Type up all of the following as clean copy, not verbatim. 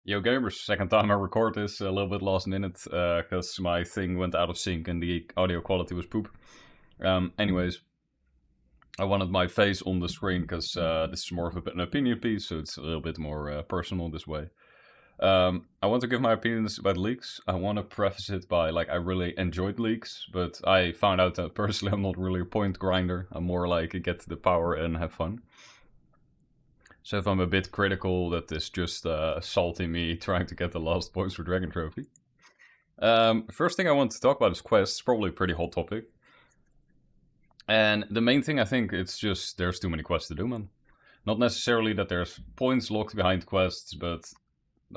Yo gamers, second time I record this, a little bit last minute, because my thing went out of sync and the audio quality was poop. Anyways, I wanted my face on the screen because this is more of an opinion piece, so it's a little bit more personal this way. I want to give my opinions about leaks. I want to preface it by, like, I really enjoyed leaks, but I found out that personally I'm not really a point grinder. I'm more like get the power and have fun. So if I'm a bit critical, that is just salty me trying to get the last points for Dragon Trophy. First thing I want to talk about is quests, probably a pretty hot topic. And the main thing I think it's just there's too many quests to do, man. Not necessarily that there's points locked behind quests, but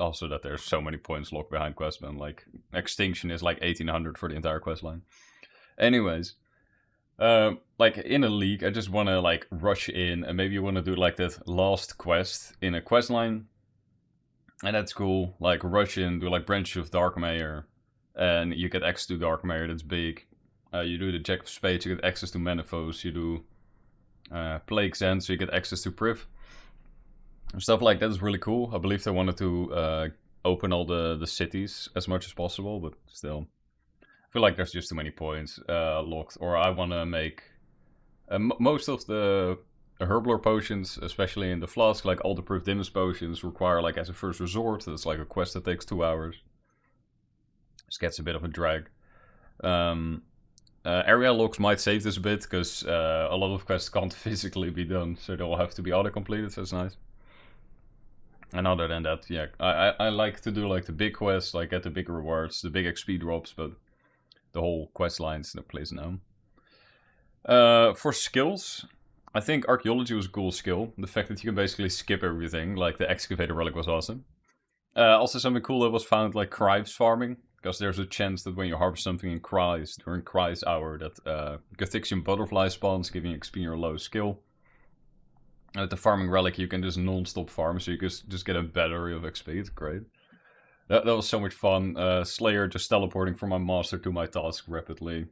also that there's so many points locked behind quests, man. Like, Extinction is like 1800 for the entire quest line. Anyways, like in a league, I just want to like rush in, and maybe you want to do like that last quest in a quest line, and that's cool. Like rush in, do like Branch of Darkmeyer, and you get access to Darkmeyer. That's big. You do the Jack of Spades, you get access to Manifos. You do Plague's End, so you get access to Priv. Stuff like that is really cool. I believe they wanted to open all the cities as much as possible, but still. I feel like there's just too many points locked, or I want to make most of the Herblore potions, especially in the flask, like all the Proof Dimmest potions, require like as a first resort. That's like a quest that takes 2 hours. This gets a bit of a drag. Area locks might save this a bit, because a lot of quests can't physically be done, so they'll have to be auto-completed, so it's nice. And other than that, yeah, I like to do like the big quests, like get the big rewards, the big XP drops, but the whole quest lines that plays now. For skills, I think Archaeology was a cool skill. The fact that you can basically skip everything, like the Excavator Relic was awesome. Also something cool that was found, like Crives farming, because there's a chance that when you harvest something in Cries, during Cries hour, that Gothixian Butterfly spawns, giving XP your low skill. And with the Farming Relic, you can just non-stop farm, so you can just get a battery of XP, it's great. That was so much fun. Slayer just teleporting from my master to my task rapidly.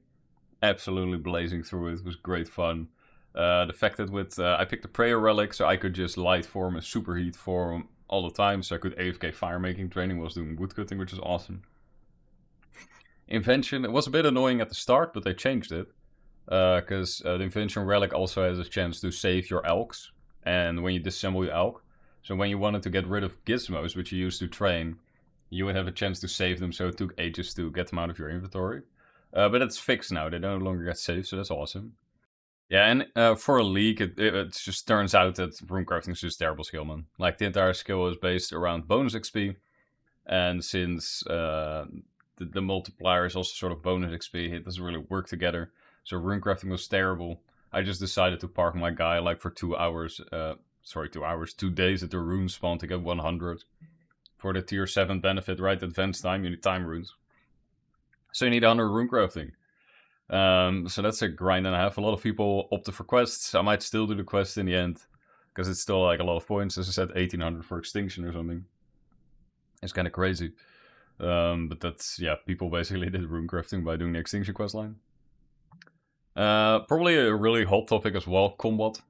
Absolutely blazing through it. Was great fun. The fact that with I picked the Prayer Relic, so I could just light form and superheat form all the time. So I could AFK fire making training whilst doing woodcutting, which is awesome. Invention, it was a bit annoying at the start, but they changed it. Because the Invention Relic also has a chance to save your elks. And when you disassemble your elk. So when you wanted to get rid of gizmos, which you used to train, you would have a chance to save them, so it took ages to get them out of your inventory. But it's fixed now, they no longer get saved, so that's awesome. Yeah, and for a league, it just turns out that runecrafting is just terrible skill, man. Like, the entire skill is based around bonus XP, and since the multiplier is also sort of bonus XP, it doesn't really work together. So runecrafting was terrible. I just decided to park my guy like for 2 hours, 2 days at the rune spawn to get 100. For the tier 7 benefit, right? Advanced time, you need time runes. So you need 100 rune crafting. So that's a grind and a half. A lot of people opted for quests. I might still do the quest in the end, because it's still like a lot of points. As I said, 1800 for Extinction or something. It's kind of crazy. But that's, yeah, people basically did rune crafting by doing the Extinction quest line. Probably a really hot topic as well, combat.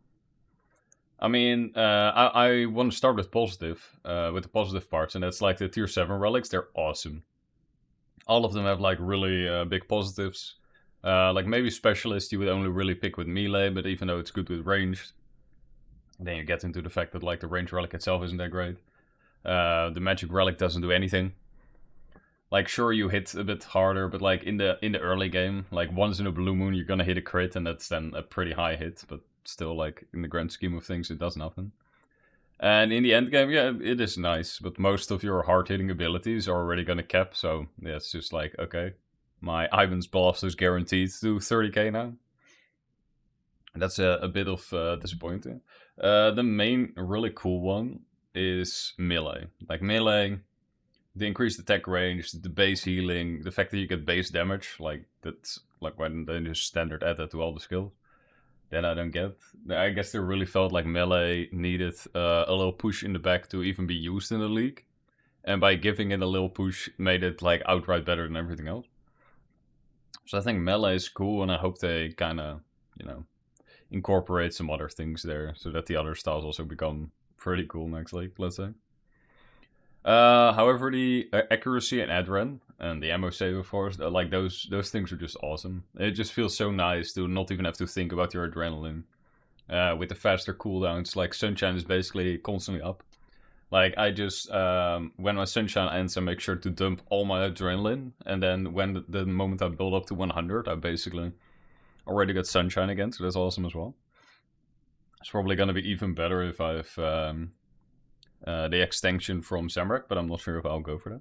I mean, I want to start with positive, with the positive parts, and that's like the tier 7 relics. They're awesome. All of them have like really big positives. Like maybe specialist you would only really pick with melee, but even though it's good with ranged, then you get into the fact that like the range relic itself isn't that great. The magic relic doesn't do anything. Like, sure, you hit a bit harder, but like in the early game, like once in a blue moon, you're gonna hit a crit, and that's then a pretty high hit. But still, like in the grand scheme of things, it does nothing. And in the end game, yeah, it is nice, but most of your hard hitting abilities are already gonna cap. So yeah, it's just like, okay, my Ivan's Blast is guaranteed to 30k now. And that's a bit of disappointing. The main really cool one is melee. Like melee, the increased attack range, the base healing, the fact that you get base damage, like that's like why didn't they just standard add that to all the skills? Then I don't get. I guess they really felt like melee needed a little push in the back to even be used in the league. And by giving it a little push, made it like outright better than everything else. So I think melee is cool, and I hope they kind of, you know, incorporate some other things there, so that the other styles also become pretty cool next league, let's say. However, the accuracy and adren and the ammo save, of course, like those things are just awesome. It just feels so nice to not even have to think about your adrenaline. With the faster cooldowns, like Sunshine is basically constantly up. Like, I just, when my Sunshine ends, I make sure to dump all my adrenaline, and then when the moment I build up to 100, I basically already got Sunshine again, so that's awesome as well. It's probably gonna be even better if I have the extension from Zamrak, but I'm not sure if I'll go for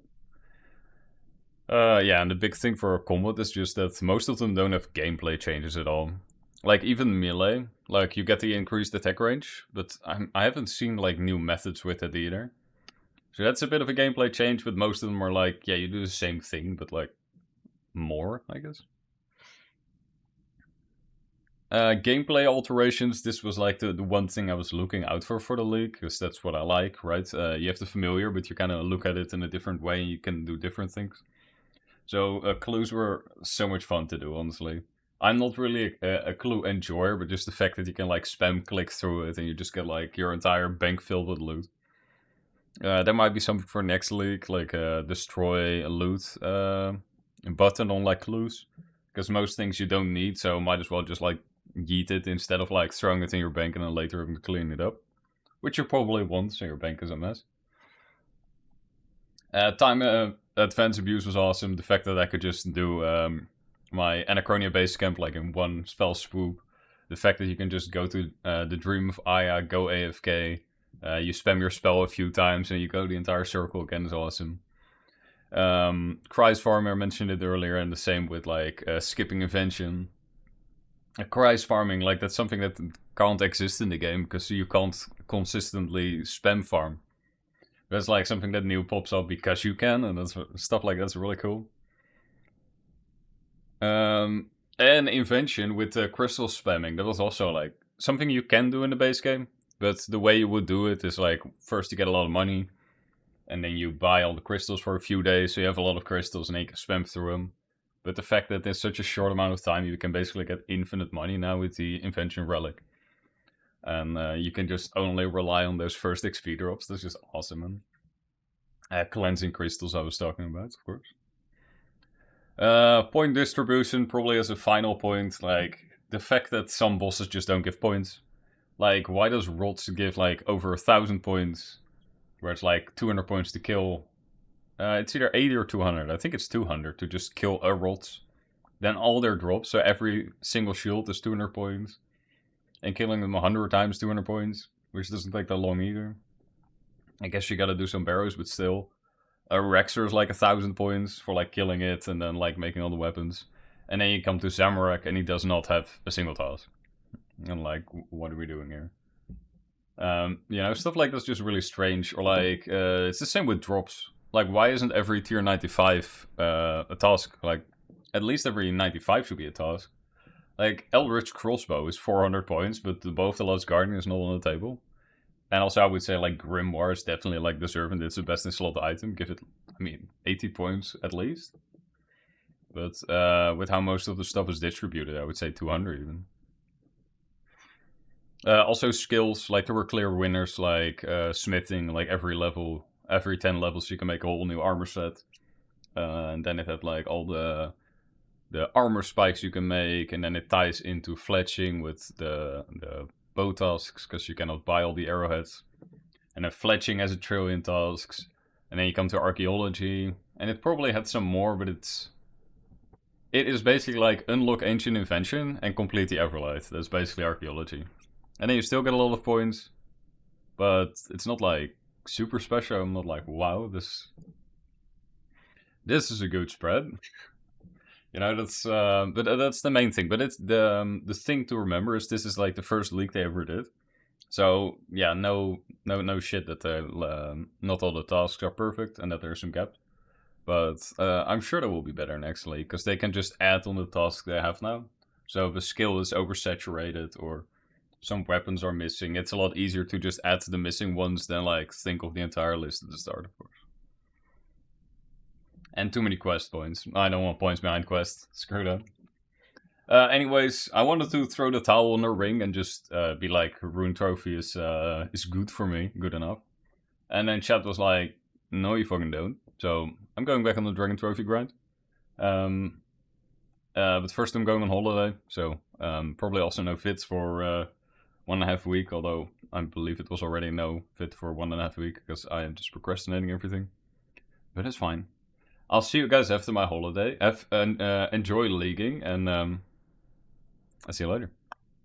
that. Yeah, and the big thing for combat is just that most of them don't have gameplay changes at all. Like, even melee, like, you get the increased attack range, but I haven't seen, like, new methods with it either. So that's a bit of a gameplay change, but most of them are like, yeah, you do the same thing, but, like, more, I guess. Gameplay alterations, this was, like, the one thing I was looking out for the League, because that's what I like, right? You have the familiar, but you kind of look at it in a different way, and you can do different things. So, clues were so much fun to do, honestly. I'm not really a clue enjoyer, but just the fact that you can, like, spam click through it and you just get, like, your entire bank filled with loot. There might be something for next league, like destroy a loot button on, like, clues. Because most things you don't need, so might as well just, like, yeet it instead of, like, throwing it in your bank and then later having to clean it up. Which you probably want, so your bank is a mess. Time advance abuse was awesome. The fact that I could just do my Anachronia base camp like in one spell swoop. The fact that you can just go to the Dream of Aya, go AFK, you spam your spell a few times and you go the entire circle again is awesome. Cry's Farmer mentioned it earlier, and the same with like skipping Invention. Cry's farming, like that's something that can't exist in the game because you can't consistently spam farm. That's like something that new pops up because you can, and that's stuff like that's really cool. And Invention with crystal spamming, that was also like something you can do in the base game, but the way you would do it is like first you get a lot of money, and then you buy all the crystals for a few days, so you have a lot of crystals and then you can spam through them. But the fact that in such a short amount of time you can basically get infinite money now with the Invention Relic. And you can just only rely on those first XP drops. That's just awesome, man. Cleansing crystals I was talking about, of course. Point distribution, probably as a final point, like, the fact that some bosses just don't give points. Like, why does Rots give, like, over 1,000 points, where it's, like, 200 points to kill? It's either 80 or 200. I think it's 200 to just kill a Rot. Then all their drops, so every single shield is 200 points. And killing them 100 times 200 points, which doesn't take that long either. I guess you gotta do some barrows, but still. Rexer is like 1,000 points for like killing it and then like making all the weapons. And then you come to Zamorak and he does not have a single task. And like, what are we doing here? You know, stuff like that's just really strange. Or like, it's the same with drops. Like, why isn't every tier 95 a task? Like, at least every 95 should be a task. Like, Eldritch Crossbow is 400 points, but the Bow of the Lost Guardian is not on the table. And also, I would say, like, Grimoire is definitely, like, deserving. It's the best in slot item. Give it, I mean, 80 points at least. But with how most of the stuff is distributed, I would say 200 even. Also, skills, like, there were clear winners, like smithing, like, every level, every 10 levels, you can make a whole new armor set. And then it had, like, all the armor spikes you can make, and then it ties into fletching with the bow tasks, because you cannot buy all the arrowheads. And then fletching has 1 trillion tasks. And then you come to archaeology, and it probably had some more, but it is basically like unlock ancient invention and complete the Everlight. That's basically archaeology. And then you still get a lot of points, but it's not like super special. I'm not like, wow, this is a good spread. You know, that's but that's the main thing. But it's the thing to remember is this is like the first league they ever did. So yeah, no shit that not all the tasks are perfect and that there's some gaps. But I'm sure they will be better next league because they can just add on the tasks they have now. So if a skill is oversaturated or some weapons are missing, it's a lot easier to just add the missing ones than like think of the entire list at the start, of course. And too many quest points. I don't want points behind quest. Screw that. Anyways, I wanted to throw the towel on the ring and just be like, Rune Trophy is good for me, good enough. And then chat was like, No, you fucking don't. So I'm going back on the Dragon Trophy grind. But first I'm going on holiday, so probably also no fits for 1.5 week, although I believe it was already no fit for 1.5 week because I am just procrastinating everything. But it's fine. I'll see you guys after my holiday. Enjoy leaguing, and I'll see you later.